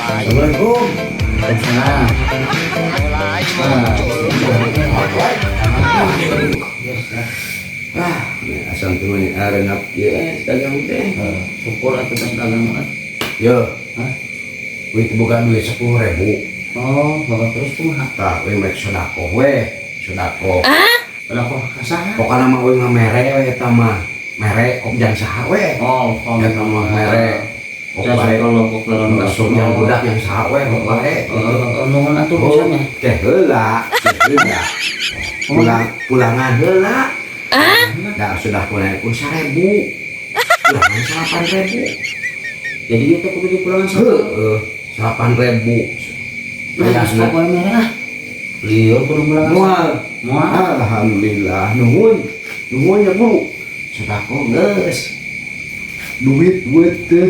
Assalamualaikum. Waalaikumsalam. Asam tu ni arenap ya dagang teh. Syukur atau dagang banget. Yo. Hah? Wih bukan duit 10.000. Oh, bawa terus kumaha? Tah, wih merek sodako weh. Sodako. Kenapa kasaha? Pokoknya mah wih ngamere weh eta mah. Merek kok jangan saha weh. Oh, Eta mah merek. Kok bae kalau kok lawan langsung yang budak yang saha weh kok bae. Nungun atuh bisanya. Teh heula. Pulangan heula. Dah sudah mulai pun 1.000. Pulangan 8.000. Jadi itu kudu dipulangan sama. 8.000. Bayasna poe merah. Lieur kudu pulangan. Moal. Alhamdulillah. Nuhun ya Bu. Sedako geus. Duit teh.